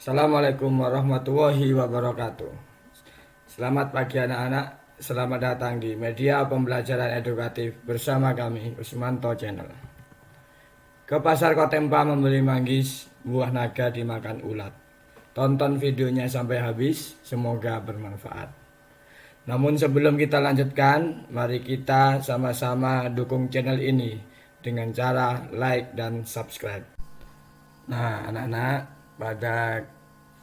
Assalamualaikum warahmatullahi wabarakatuh. Selamat pagi anak-anak, selamat datang di media pembelajaran edukatif bersama kami Usmanto Channel. Ke pasar Kotempa membeli manggis, buah naga dimakan ulat. Tonton videonya sampai habis, semoga bermanfaat. Namun sebelum kita lanjutkan, mari kita sama-sama dukung channel ini dengan cara like dan subscribe. Nah, anak-anak, pada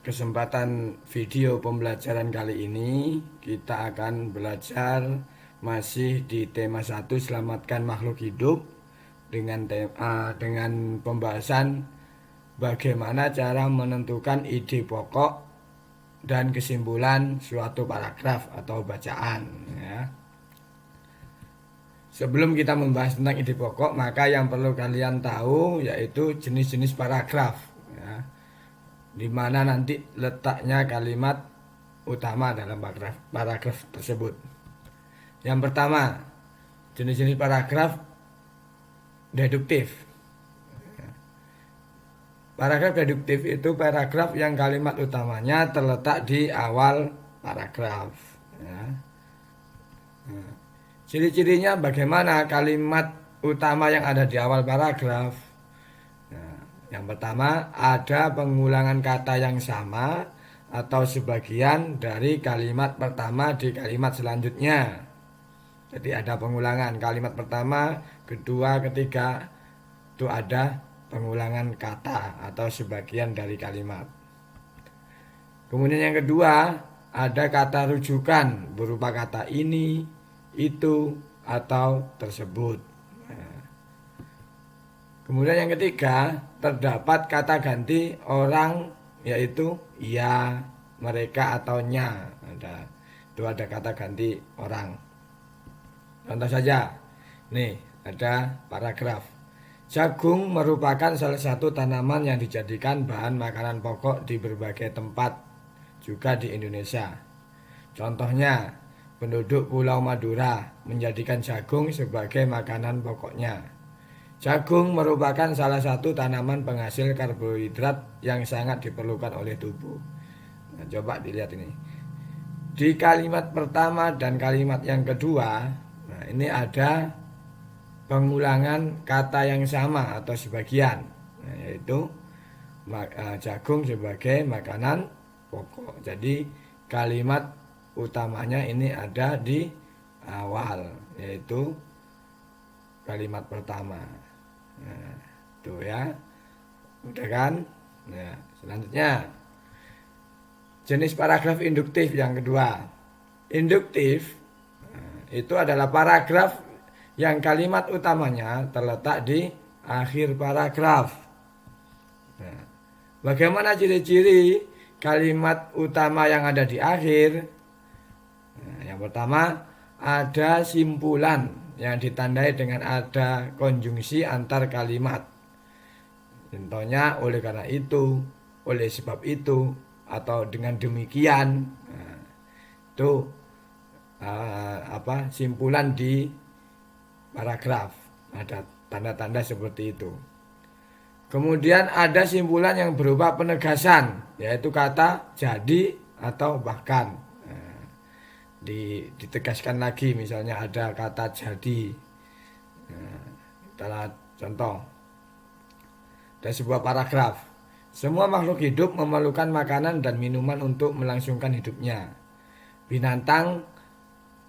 kesempatan video pembelajaran kali ini kita akan belajar masih di tema 1, selamatkan makhluk hidup, dengan pembahasan bagaimana cara menentukan ide pokok dan kesimpulan suatu paragraf atau bacaan ya. Sebelum kita membahas tentang ide pokok, maka yang perlu kalian tahu yaitu jenis-jenis paragraf ya, di mana nanti letaknya kalimat utama dalam paragraf tersebut. Yang pertama, jenis-jenis paragraf deduktif. Paragraf deduktif itu paragraf yang kalimat utamanya terletak di awal paragraf ya. Ciri-cirinya bagaimana kalimat utama yang ada di awal paragraf? Yang pertama, ada pengulangan kata yang sama atau sebagian dari kalimat pertama di kalimat selanjutnya. Jadi ada pengulangan kalimat pertama, kedua, ketiga, itu ada pengulangan kata atau sebagian dari kalimat. Kemudian yang kedua, ada kata rujukan berupa kata ini, itu, atau tersebut. Kemudian yang ketiga, terdapat kata ganti orang, yaitu ya, mereka, atau nya. Itu ada kata ganti orang. Contoh saja, nih ada paragraf. Jagung merupakan salah satu tanaman yang dijadikan bahan makanan pokok di berbagai tempat, juga di Indonesia. Contohnya, penduduk Pulau Madura menjadikan jagung sebagai makanan pokoknya. Jagung merupakan salah satu tanaman penghasil karbohidrat yang sangat diperlukan oleh tubuh. Nah, coba dilihat ini. Di kalimat pertama dan kalimat yang kedua, nah ini ada pengulangan kata yang sama atau sebagian, nah, yaitu jagung sebagai makanan pokok. Jadi kalimat utamanya ini ada di awal, yaitu kalimat pertama. Nah, itu ya, udah kan? Nah, selanjutnya jenis paragraf induktif yang kedua. Induktif itu adalah paragraf yang kalimat utamanya terletak di akhir paragraf. Nah, bagaimana ciri-ciri kalimat utama yang ada di akhir? Nah, yang pertama, ada simpulan yang ditandai dengan ada konjungsi antar kalimat. Contohnya, oleh karena itu, oleh sebab itu, atau dengan demikian. Nah, itu simpulan di paragraf. Ada tanda-tanda seperti itu. Kemudian ada simpulan yang berupa penegasan, yaitu kata jadi atau bahkan. Ditegaskan lagi, misalnya ada kata jadi. Nah, contoh ada sebuah paragraf. Semua makhluk hidup memerlukan makanan dan minuman untuk melangsungkan hidupnya. Binatang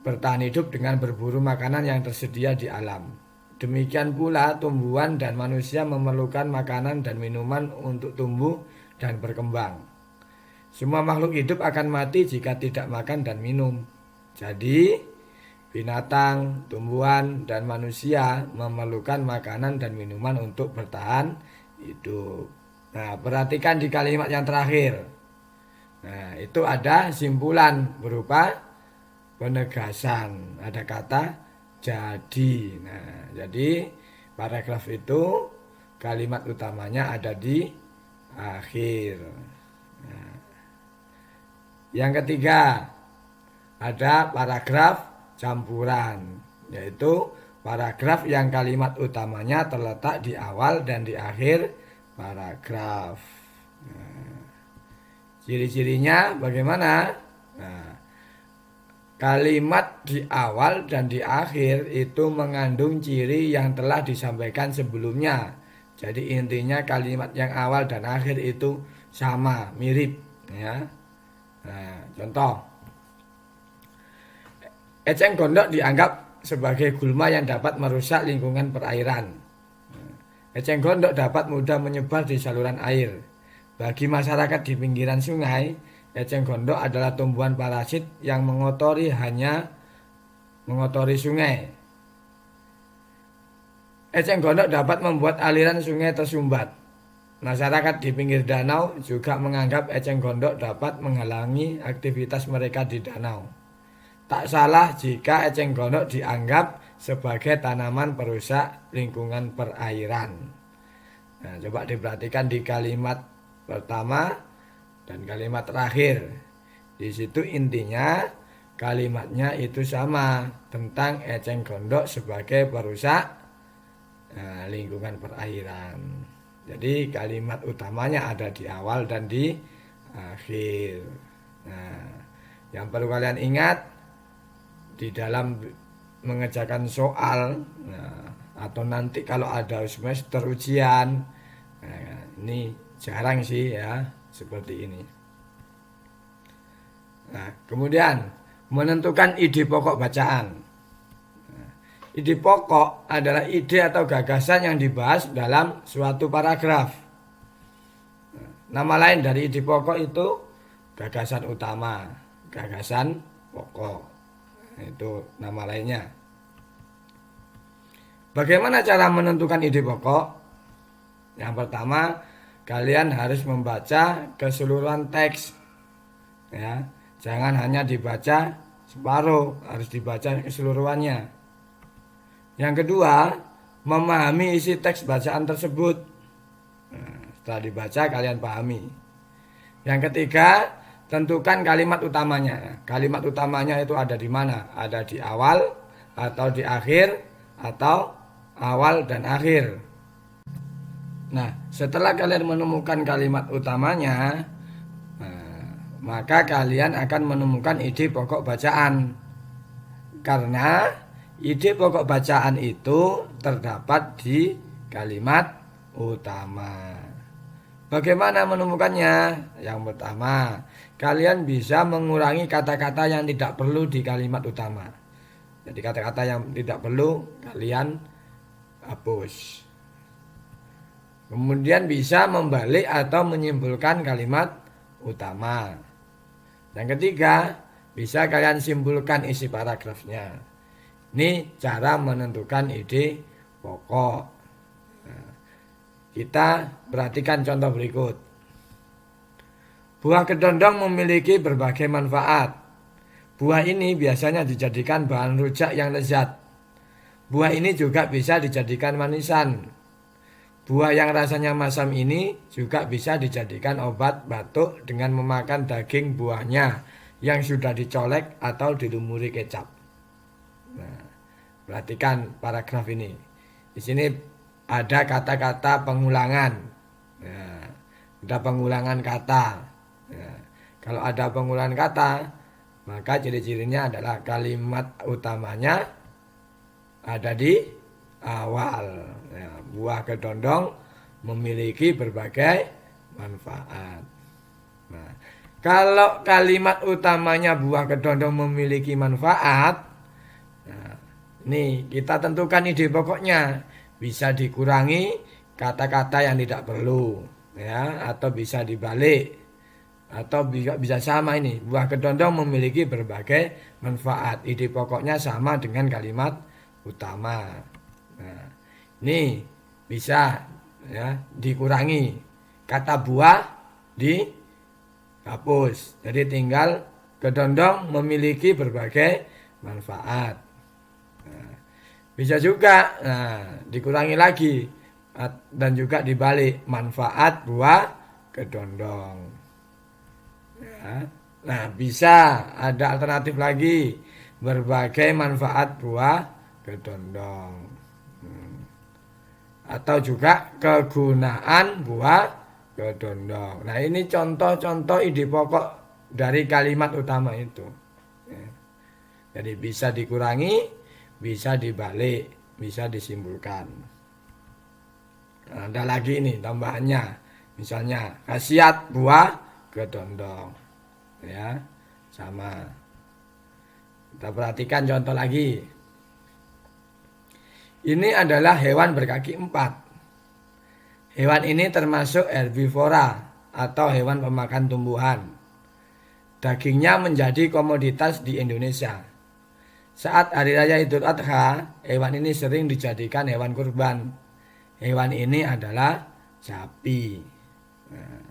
bertahan hidup dengan berburu makanan yang tersedia di alam. Demikian pula tumbuhan dan manusia memerlukan makanan dan minuman untuk tumbuh dan berkembang. Semua makhluk hidup akan mati jika tidak makan dan minum. Jadi, binatang, tumbuhan, dan manusia memerlukan makanan dan minuman untuk bertahan hidup. Nah, perhatikan di kalimat yang terakhir. Nah, itu ada simpulan berupa penegasan. Ada kata jadi. Nah, jadi paragraf itu kalimat utamanya ada di akhir. Nah, yang ketiga, ada paragraf campuran, yaitu paragraf yang kalimat utamanya terletak di awal dan di akhir paragraf. Nah, Ciri-cirinya bagaimana? Nah, kalimat di awal dan di akhir itu mengandung ciri yang telah disampaikan sebelumnya. Jadi intinya kalimat yang awal dan akhir itu sama, mirip, ya. Nah, contoh, eceng gondok dianggap sebagai gulma yang dapat merusak lingkungan perairan. Eceng gondok dapat mudah menyebar di saluran air. Bagi masyarakat di pinggiran sungai, eceng gondok adalah tumbuhan parasit yang mengotori sungai. Eceng gondok dapat membuat aliran sungai tersumbat. Masyarakat di pinggir danau juga menganggap eceng gondok dapat menghalangi aktivitas mereka di danau. Tak salah jika eceng gondok dianggap sebagai tanaman perusak lingkungan perairan. Nah, coba diperhatikan di kalimat pertama dan kalimat terakhir. Di situ intinya kalimatnya itu sama tentang eceng gondok sebagai perusak lingkungan perairan. Jadi kalimat utamanya ada di awal dan di akhir. Nah, yang perlu kalian ingat di dalam mengerjakan soal, atau nanti kalau ada semester ujian, ini jarang sih ya seperti ini. Nah, kemudian menentukan ide pokok bacaan. Ide pokok adalah ide atau gagasan yang dibahas dalam suatu paragraf. Nama lain dari ide pokok itu gagasan utama, gagasan pokok. Itu nama lainnya. Bagaimana cara menentukan ide pokok? Yang pertama, kalian harus membaca keseluruhan teks. Ya, jangan hanya dibaca separuh, harus dibaca keseluruhannya. Yang kedua, memahami isi teks bacaan tersebut. Nah, setelah dibaca kalian pahami. Yang ketiga, tentukan kalimat utamanya. Kalimat utamanya itu ada di mana? Ada di awal atau di akhir atau awal dan akhir. Nah, setelah kalian menemukan kalimat utamanya, maka kalian akan menemukan ide pokok bacaan. Karena ide pokok bacaan itu terdapat di kalimat utama. Bagaimana menemukannya? Yang pertama, kalian bisa mengurangi kata-kata yang tidak perlu di kalimat utama. Jadi kata-kata yang tidak perlu kalian hapus. Kemudian bisa membalik atau menyimpulkan kalimat utama. Yang ketiga, bisa kalian simpulkan isi paragrafnya. Ini cara menentukan ide pokok. Nah, kita perhatikan contoh berikut. Buah kedondong memiliki berbagai manfaat. Buah ini biasanya dijadikan bahan rujak yang lezat. Buah ini juga bisa dijadikan manisan. Buah yang rasanya masam ini juga bisa dijadikan obat batuk dengan memakan daging buahnya yang sudah dicolek atau dilumuri kecap. Nah, perhatikan paragraf ini. Di sini ada kata-kata pengulangan. Nah, ada pengulangan kata. Nah, kalau ada pengulangan kata, maka ciri-cirinya adalah kalimat utamanya ada di awal. Nah, buah kedondong memiliki berbagai manfaat. Nah, kalau kalimat utamanya buah kedondong memiliki manfaat, nih, kita tentukan ide pokoknya. Bisa dikurangi kata-kata yang tidak perlu, ya, atau bisa dibalik, atau bisa sama ini. Buah kedondong memiliki berbagai manfaat. Ide pokoknya sama dengan kalimat utama. Nah, ini bisa ya dikurangi. Kata buah dihapus. Jadi tinggal kedondong memiliki berbagai manfaat. Bisa juga dikurangi lagi dan juga dibalik manfaat buah kedondong. Ya. Nah, bisa ada alternatif lagi berbagai manfaat buah kedondong. Atau juga kegunaan buah kedondong. Nah, ini contoh-contoh ide pokok dari kalimat utama itu. Ya. Jadi bisa dikurangi, bisa dibalik, bisa disimpulkan. Nah, ada lagi ini tambahannya. Misalnya khasiat buah kedondong. Ya, sama. Kita perhatikan contoh lagi. Ini adalah hewan berkaki 4. Hewan ini termasuk herbivora atau hewan pemakan tumbuhan. Dagingnya menjadi komoditas di Indonesia. Saat Hari Raya Idul Adha, hewan ini sering dijadikan hewan kurban. Hewan ini adalah sapi. Nah,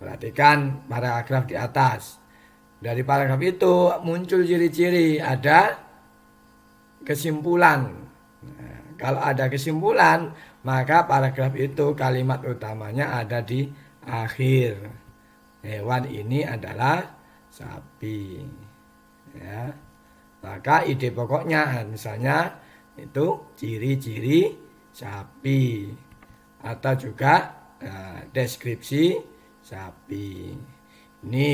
perhatikan paragraf di atas. Dari paragraf itu muncul ciri-ciri, ada kesimpulan. Nah, kalau ada kesimpulan, maka paragraf itu kalimat utamanya ada di akhir. Hewan ini adalah sapi. Ya. Maka ide pokoknya misalnya itu ciri-ciri sapi atau juga deskripsi sapi. Ini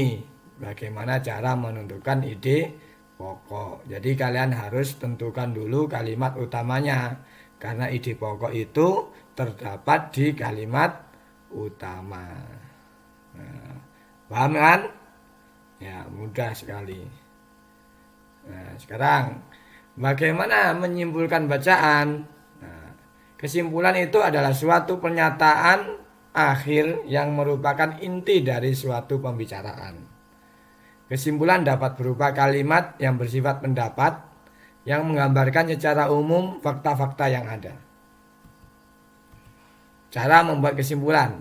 bagaimana cara menentukan ide pokok. Jadi kalian harus tentukan dulu kalimat utamanya. Karena ide pokok itu terdapat di kalimat utama. Nah, paham kan? Ya, mudah sekali. Nah, sekarang bagaimana menyimpulkan bacaan? Nah, kesimpulan itu adalah suatu pernyataan akhir yang merupakan inti dari suatu pembicaraan. Kesimpulan dapat berupa kalimat yang bersifat pendapat yang menggambarkan secara umum fakta-fakta yang ada. Cara membuat kesimpulan: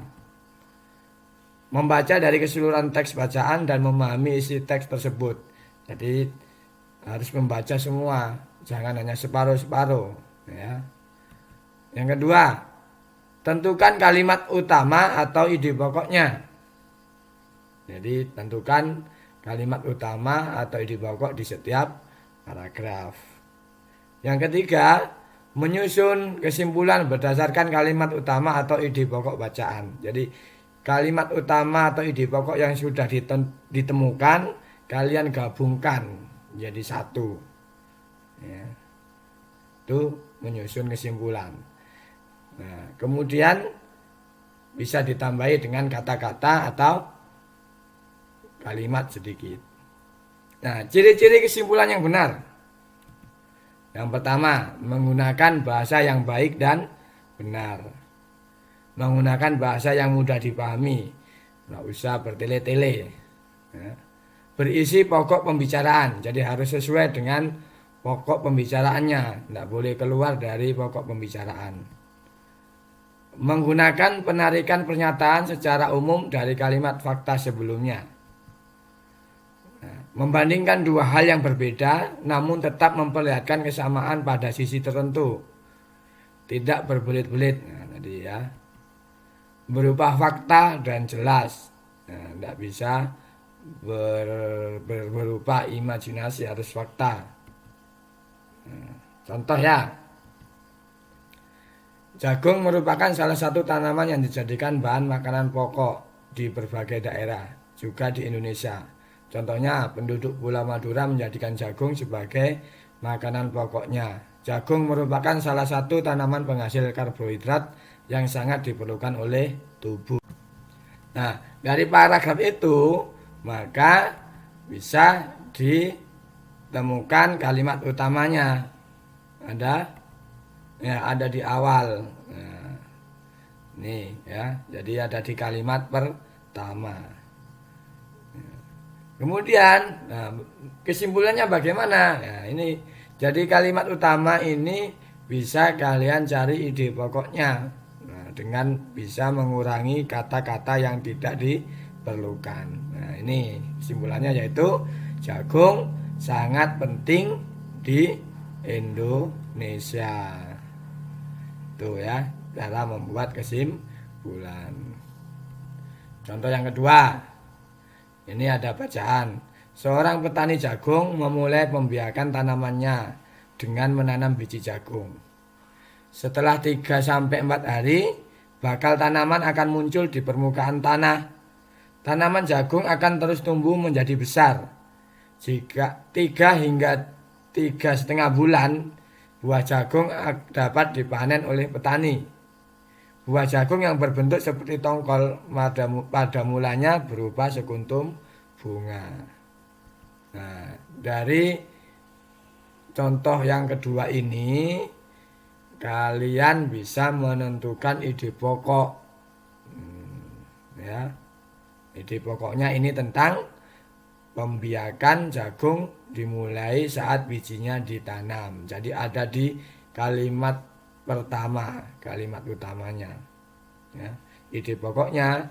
membaca dari keseluruhan teks bacaan dan memahami isi teks tersebut. Jadi harus membaca semua, jangan hanya separuh-separuh. Ya. Yang kedua, tentukan kalimat utama atau ide pokoknya. Jadi tentukan kalimat utama atau ide pokok di setiap paragraf. Yang ketiga, menyusun kesimpulan berdasarkan kalimat utama atau ide pokok bacaan. Jadi kalimat utama atau ide pokok yang sudah ditemukan, kalian gabungkan jadi satu. Ya. Itu menyusun kesimpulan. Nah, kemudian bisa ditambahi dengan kata-kata atau kalimat sedikit. Nah, ciri-ciri kesimpulan yang benar. Yang pertama, menggunakan bahasa yang baik dan benar. Menggunakan bahasa yang mudah dipahami. Nggak usah bertele-tele. Ya. Berisi pokok pembicaraan. Jadi harus sesuai dengan pokok pembicaraannya. Tidak boleh keluar dari pokok pembicaraan. Menggunakan penarikan pernyataan secara umum dari kalimat fakta sebelumnya. Nah, membandingkan dua hal yang berbeda namun tetap memperlihatkan kesamaan pada sisi tertentu. Tidak berbelit-belit. Nah, tadi ya. Berupa fakta dan jelas. Nah, tidak bisa berupa imajinasi, harus fakta. Nah, contoh ya, jagung merupakan salah satu tanaman yang dijadikan bahan makanan pokok di berbagai daerah, juga di Indonesia. Contohnya, penduduk Pulau Madura menjadikan jagung sebagai makanan pokoknya. Jagung merupakan salah satu tanaman penghasil karbohidrat yang sangat diperlukan oleh tubuh. Nah, dari paragraf itu maka bisa ditemukan kalimat utamanya. Ada di awal. Nah, nih ya, jadi ada di kalimat pertama. Kemudian, kesimpulannya bagaimana? Nah, ini jadi kalimat utama ini bisa kalian cari ide pokoknya. Nah, dengan bisa mengurangi kata-kata yang tidak diperlukan. Nah, ini kesimpulannya yaitu jagung sangat penting di Indonesia. Itu ya, cara membuat kesimpulan. Contoh yang kedua. Ini ada bacaan. Seorang petani jagung memulai membiarkan tanamannya dengan menanam biji jagung. Setelah 3-4 hari, bakal tanaman akan muncul di permukaan tanah. Tanaman jagung akan terus tumbuh menjadi besar. Jika 3 hingga 3,5 bulan, buah jagung dapat dipanen oleh petani. Buah jagung yang berbentuk seperti tongkol pada mulanya berupa sekuntum bunga. Nah, dari contoh yang kedua ini, kalian bisa menentukan ide pokok. Ya, ide pokoknya ini tentang pembiakan jagung dimulai saat bijinya ditanam. Jadi ada di kalimat pertama, kalimat utamanya. Ya, ide pokoknya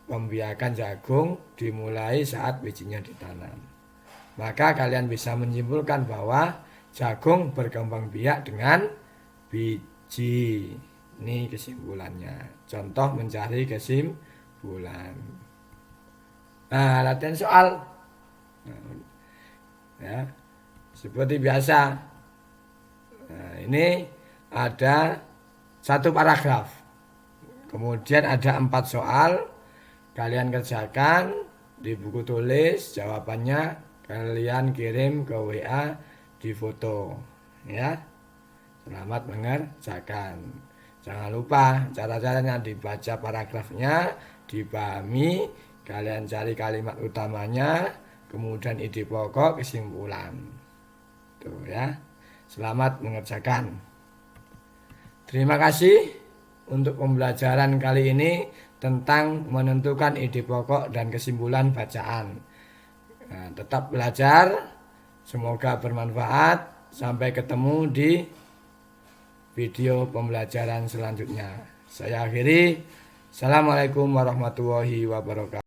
pembiakan jagung dimulai saat bijinya ditanam. Maka kalian bisa menyimpulkan bahwa jagung berkembang biak dengan biji. Ini kesimpulannya. Contoh mencari kesimpulan. Nah, latihan soal. Ya, seperti biasa. Nah, ini ada 1 paragraf. Kemudian ada 4 soal. Kalian kerjakan di buku tulis, jawabannya kalian kirim ke WA di foto, ya. Selamat mengerjakan. Jangan lupa cara-caranya dibaca paragrafnya, dipahami, kalian cari kalimat utamanya, kemudian ide pokok, kesimpulan. Tuh ya. Selamat mengerjakan. Terima kasih untuk pembelajaran kali ini tentang menentukan ide pokok dan kesimpulan bacaan. Nah, tetap belajar, semoga bermanfaat. Sampai ketemu di video pembelajaran selanjutnya. Saya akhiri. Assalamualaikum warahmatullahi wabarakatuh.